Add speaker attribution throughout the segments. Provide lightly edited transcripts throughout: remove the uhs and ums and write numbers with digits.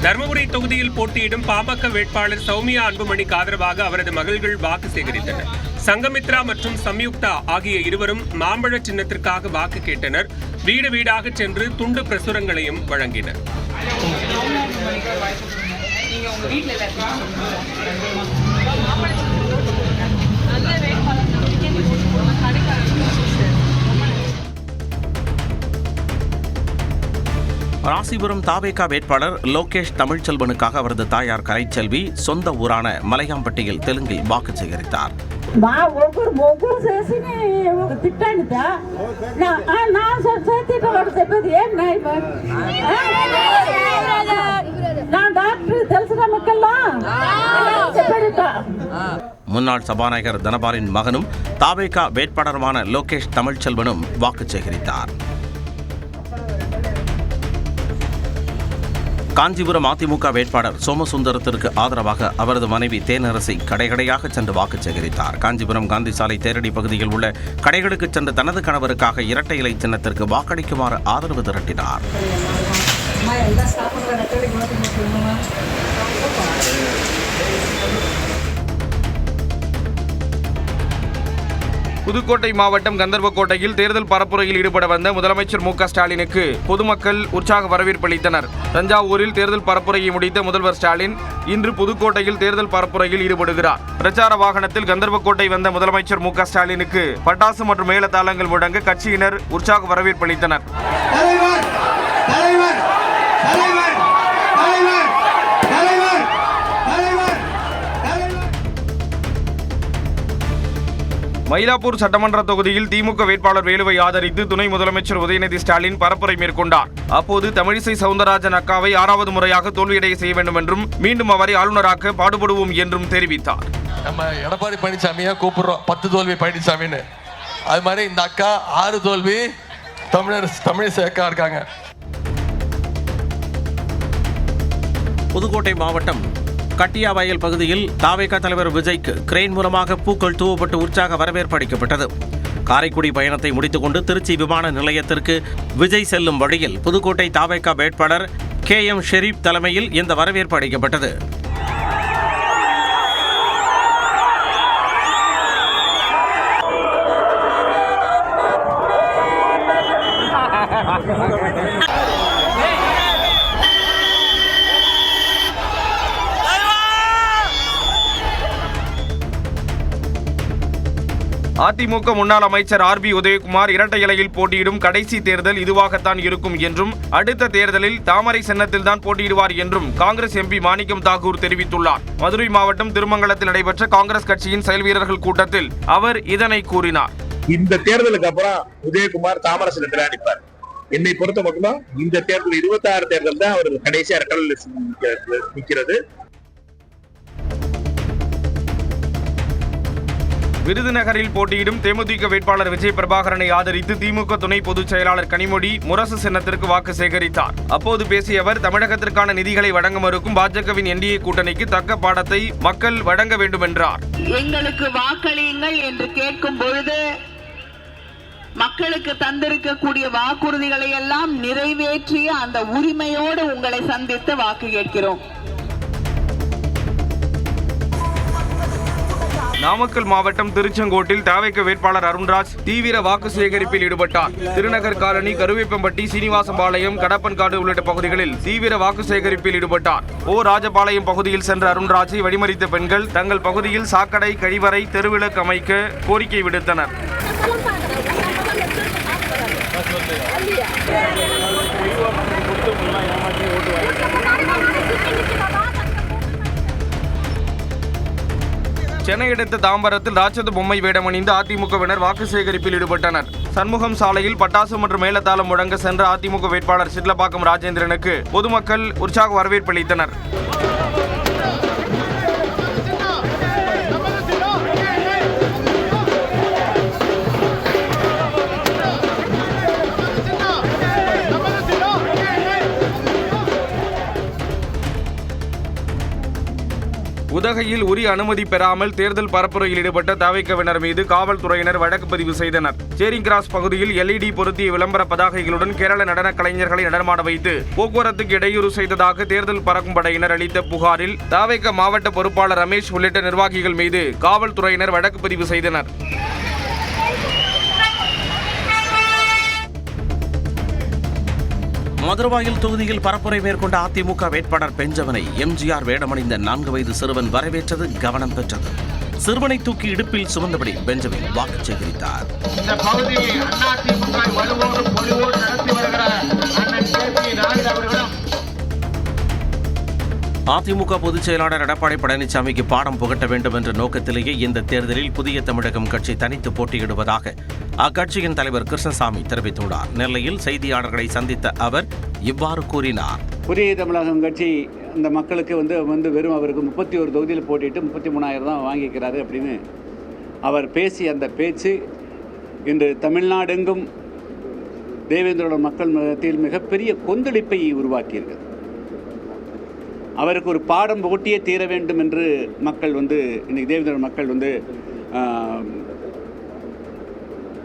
Speaker 1: தருமபுரி தொகுதியில் போட்டியிடும் பாமக வேட்பாளர் சௌமியா அன்புமணிக்கு ஆதரவாக அவரது மகள்கள் வாக்கு சேகரித்தனர். சங்கமித்ரா மற்றும் சம்யுக்தா ஆகிய இருவரும் மாம்பழ சின்னத்திற்காக வாக்கு கேட்டனர். வீடு வீடாக சென்று துண்டு பிரசுரங்களையும் வழங்கினர்.
Speaker 2: ராசிபுரம் தாவேகா வேட்பாளர் லோகேஷ் தமிழ்ச்செல்வனுக்காக அவரது தாயார் கலைச்செல்வி சொந்த ஊரான மலையாம்பட்டியில் தெலுங்கில் வாக்கு சேகரித்தார். முன்னாள் சபாநாயகர் தனபாலின் மகனும் தாவேகா வேட்பாளருமான லோகேஷ் தமிழ்ச்செல்வனும் வாக்கு சேகரித்தார். காஞ்சிபுரம் அதிமுக வேட்பாளர் சோமசுந்தரத்திற்கு ஆதரவாக அவரது மனைவி தேனரசி கடைகடையாக சென்று வாக்கு சேகரித்தார். காஞ்சிபுரம் காந்தி சாலை தேரடி பகுதியில் உள்ள கடைகளுக்கு சென்று தனது கணவருக்காக இரட்டை இலை சின்னத்திற்கு வாக்களிக்குமாறு ஆதரவு திரட்டினார்.
Speaker 3: புதுக்கோட்டை மாவட்டம் கந்தர்வக்கோட்டையில் தேர்தல் பரப்புரையில் ஈடுபட வந்த முதலமைச்சர் மு க ஸ்டாலினுக்கு பொதுமக்கள் உற்சாக வரவேற்பு அளித்தனர். தஞ்சாவூரில் தேர்தல் பரப்புரையை முடித்த முதல்வர் ஸ்டாலின் இன்று புதுக்கோட்டையில் தேர்தல் பரப்புரையில் ஈடுபடுகிறார். பிரச்சார வாகனத்தில் கந்தர்வக்கோட்டை வந்த முதலமைச்சர் மு க ஸ்டாலினுக்கு பட்டாசு மற்றும் மேளதாளங்கள் முழங்க கட்சியினர் உற்சாக வரவேற்பு அளித்தனர். மயிலாப்பூர் சட்டமன்ற தொகுதியில் திமுக வேட்பாளர் வேலுவை ஆதரித்து துணை முதலமைச்சர் உதயநிதி ஸ்டாலின் பரப்புரை மேற்கொண்டார். அப்போது தமிழிசை சவுந்தரராஜன் அக்காவை 6வது முறையாக தோல்வியடைய செய்ய வேண்டும் என்றும் மீண்டும் அவரை ஆளுநராக்க பாடுபடுவோம் என்றும் தெரிவித்தார்.
Speaker 4: நம்ம எடப்பாடி பழனிசாமியா கூப்பிடுறோம் 10 தோல்வி பழனிசாமின்னு, அது மாதிரி இந்த அக்கா 6 தோல்வி தமிழிசை அக்கா இருக்காங்க.
Speaker 2: புதுக்கோட்டை மாவட்டம் கட்டியாவயல் பகுதியில் தாவேகா தலைவர் விஜய்க்கு கிரெயின் மூலமாக பூக்கள் தூவப்பட்டு உற்சாக வரவேற்பு அளிக்கப்பட்டது. காரைக்குடி பயணத்தை முடித்துக்கொண்டு திருச்சி விமான நிலையத்திற்கு விஜய் செல்லும் வழியில் புதுக்கோட்டை தாவேகா வேட்பாளர் KM ஷெரீப் தலைமையில் இந்த வரவேற்பு அளிக்கப்பட்டது.
Speaker 3: அதிமுக முன்னாள் அமைச்சர் RB உதயகுமார் இரட்டை இலையில் போட்டியிடும் கடைசி தேர்தல் இதுவாகத்தான் இருக்கும் என்றும் அடுத்த தேர்தலில் தாமரை சின்னத்தில்தான் போட்டியிடுவார் என்றும் காங்கிரஸ் MP மாணிக்கம் தாக்கூர் தெரிவித்துள்ளார். மதுரை மாவட்டம் திருமங்கலத்தில் நடைபெற்ற காங்கிரஸ் கட்சியின் செயல் வீரர்கள் கூட்டத்தில் அவர் இதனை கூறினார்.
Speaker 5: இந்த தேர்தலுக்கு அப்புறம் உதயகுமார் தாமரை சின்னத்தில் அடிப்பார். என்னை பொறுத்த மட்டும் இந்த தேர்தல் 26 தேர்தல் தான் அவர் கடைசியா நிற்கிறது.
Speaker 3: விருதுநகரில் போட்டியிடும் தேமுதிக வேட்பாளர் விஜய் பிரபாகரனை ஆதரித்து திமுக துணை பொதுச் செயலாளர் கனிமொழி முரசு சின்னத்திற்கு வாக்கு சேகரித்தார். அப்போது பேசிய அவர் தமிழகத்திற்கான நிதிகளை வழங்க மறுக்கும் பாஜகவின் NDA கூட்டணிக்கு தக்க பாடத்தை மக்கள் வழங்க வேண்டும் என்றார்.
Speaker 6: எங்களுக்கு வாக்களியுங்கள் என்று கேட்கும் பொழுது மக்களுக்கு தந்திருக்கக்கூடிய வாக்குறுதிகளை எல்லாம் நிறைவேற்றிய அந்த உரிமையோடு உங்களை சந்தித்து வாக்கு கேட்கிறோம்.
Speaker 3: நாமக்கல் மாவட்டம் திருச்செங்கோட்டில் தாவேகா வேட்பாளர் அருண்ராஜ் தீவிர வாக்கு சேகரிப்பில் ஈடுபட்டார். திருநகர் காலனி, கருவேப்பம்பட்டி, சீனிவாசம்பாளையம், கடப்பன்காடு உள்ளிட்ட பகுதிகளில் தீவிர வாக்கு சேகரிப்பில் ஈடுபட்டார். ராஜபாளையம் பகுதியில் சென்ற அருண்ராஜை வழிமறித்த பெண்கள் தங்கள் பகுதியில் சாக்கடை, கழிவறை, தெருவிளக்கு அமைக்க கோரிக்கை விடுத்தனர். சென்னை அடுத்த தாம்பரத்தில் ராட்சத பொம்மை வேடமணிந்து அதிமுகவினர் வாக்கு சேகரிப்பில் ஈடுபட்டனர். சண்முகம் சாலையில் பட்டாசு மற்றும் மேளதாளம் முழங்க சென்ற அதிமுக வேட்பாளர் சிட்லப்பாக்கம் ராஜேந்திரனுக்கு பொதுமக்கள் உற்சாக வரவேற்பு அளித்தனர். உதகையில் உரிய அனுமதி பெறாமல் தேர்தல் பரப்புரையில் ஈடுபட்ட தவிகவினர் மீது காவல்துறையினர் வழக்கு பதிவு செய்தனர். சேரிங் கிராஸ் பகுதியில் LED பொருத்திய விளம்பர பதாகைகளுடன் கேரள நடன கலைஞர்களை நடனமாட வைத்து போக்குவரத்துக்கு இடையூறு செய்ததாக தேர்தல் பறக்கும் படையினர் அளித்த புகாரில் தவிக மாவட்ட பொறுப்பாளர் ரமேஷ் உள்ளிட்ட நிர்வாகிகள் மீது காவல்துறையினர் வழக்கு பதிவு செய்தனர்.
Speaker 2: மதுரவாயில் தொகுதியில் பரப்புரை மேற்கொண்ட அதிமுக வேட்பாளர் பெஞ்சமினை எம்ஜிஆர் வேடமணிந்த 4 வயது சிறுவன் வரவேற்றது கவனம் பெற்றது. சிறுவனை தூக்கி இடுப்பில் சுமந்தபடி பெஞ்சமின் வாக்கு சேகரித்தார்.
Speaker 7: இந்த பகுதியை அதிமுக வலுவோடு பொலிவோடு நடத்தி வருகிற அண்ணன் கே.பி. நாயுடு அவர்களும்
Speaker 2: அதிமுக பொதுச் செயலாளர் எடப்பாடி பழனிசாமிக்கு பாடம் புகட்ட வேண்டும் என்ற நோக்கத்திலேயே இந்த தேர்தலில் புதிய தமிழகம் கட்சி தனித்து போட்டியிடுவதாக அக்கட்சியின் தலைவர் கிருஷ்ணசாமி தெரிவித்துள்ளார். நெல்லையில் செய்தியாளர்களை சந்தித்த அவர் இவ்வாறு கூறினார்.
Speaker 8: புதிய தமிழகம் கட்சி இந்த மக்களுக்கு வந்து வெறும் அவருக்கு 31 தொகுதியில் போட்டிட்டு 33,000 தான் வாங்கிக்கிறாரு அப்படின்னு அவர் பேசிய அந்த பேச்சு இன்று தமிழ்நாடெங்கும் தேவேந்திரோட மக்கள் மத்தியில் மிகப்பெரிய கொந்தளிப்பை உருவாக்கியிருக்கிறது. அவருக்கு ஒரு பாடம் புகட்டியே தீர வேண்டும் என்று மக்கள் இன்னைக்கு தேவேந்திர மக்கள்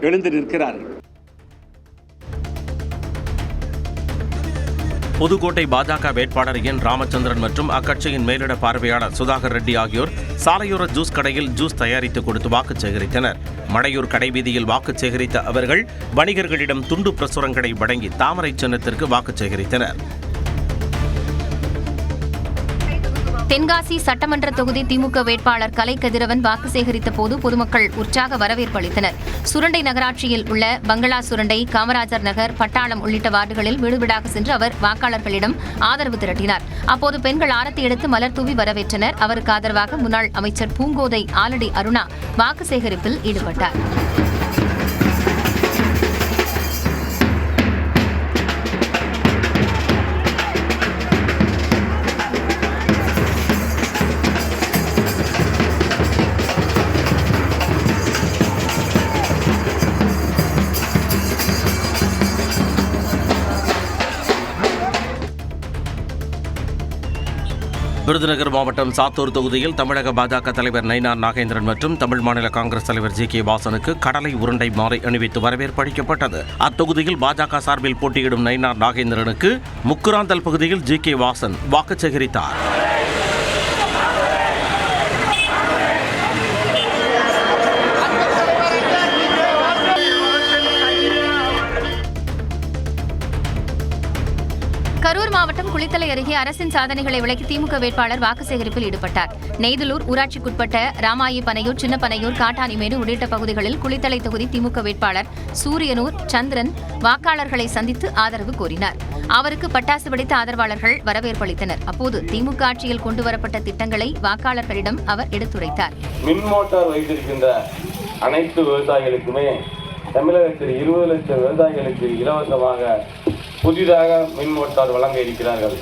Speaker 8: எழுந்து நிற்கிறார்கள்.
Speaker 2: புதுக்கோட்டை பாஜக வேட்பாளர் என் ராமச்சந்திரன் மற்றும் அக்கட்சியின் மேலிட பார்வையாளர் சுதாகர் ரெட்டி ஆகியோர் சாலையோர ஜூஸ் கடையில் ஜூஸ் தயாரித்து கொடுத்து வாக்கு சேகரித்தனர். மடையூர் கடைவீதியில் வாக்கு சேகரித்த அவர்கள் வணிகர்களிடம் துண்டு பிரசுரங்களை வழங்கி தாமரை சின்னத்திற்கு வாக்கு சேகரித்தனர்.
Speaker 9: தென்காசி சட்டமன்ற தொகுதி திமுக வேட்பாளர் கலை கதிரவன் வாக்கு சேகரித்த போது பொதுமக்கள் உற்சாக வரவேற்பு அளித்தனர். சுரண்டை நகராட்சியில் உள்ள பங்களா சுரண்டை, காமராஜர் நகர், பட்டாளம் உள்ளிட்ட வார்டுகளில் வீடு வீடாக சென்று அவர் வாக்காளர்களிடம் ஆதரவு திரட்டினார். அப்போது பெண்கள் ஆரத்தி எடுத்து மலர் தூவி வரவேற்றனர். அவருக்கு ஆதரவாக முன்னாள் அமைச்சர் பூங்கோதை ஆலடி அருணா வாக்கு சேகரிப்பில் ஈடுபட்டார்.
Speaker 2: விருதுநகர் மாவட்டம் சாத்தூர் தொகுதியில் தமிழக பாஜக தலைவர் நயினார் நாகேந்திரன் மற்றும் தமிழ் மாநில காங்கிரஸ் தலைவர் ஜி.கே. வாசனுக்கு கடலை உருண்டை மாலை அணிவித்து வரவேற்பு அளிக்கப்பட்டது. அத்தொகுதியில் பாஜக சார்பில் போட்டியிடும் நயினார் நாகேந்திரனுக்கு முக்குராந்தல் பகுதியில் ஜி.கே. வாசன் வாக்கு சேகரித்தார்.
Speaker 9: கரூர் மாவட்டம் குளித்தலை அருகே அரசின் சாதனைகளை விளக்கி திமுக வேட்பாளர் வாக்கு சேகரிப்பில் ஈடுபட்டார். நெய்தலூர் ஊராட்சிக்குட்பட்ட ராமாயி பனையூர், சின்னப்பனையூர், காட்டானிமேடு உள்ளிட்ட பகுதிகளில் குளித்தலை தொகுதி திமுக வேட்பாளர் சூரியனூர் சந்திரன் வாக்காளர்களை சந்தித்து ஆதரவு கோரினார். அவருக்கு பட்டாசு வெடித்த ஆதரவாளர்கள் வரவேற்பு அளித்தனர். அப்போது திமுக ஆட்சியில் கொண்டுவரப்பட்ட திட்டங்களை வாக்காளர்களிடம் அவர் எடுத்துரைத்தார்.
Speaker 10: மின் மோட்டார் வைத்திருக்கின்ற அனைத்து விவசாயிகளுக்குமே தமிழகத்தில் 20 லட்சம் விவசாயிகளுக்கு இலவசமாக புதிதாக மின் மோட்டார் வழங்க இருக்கிறார்கள்.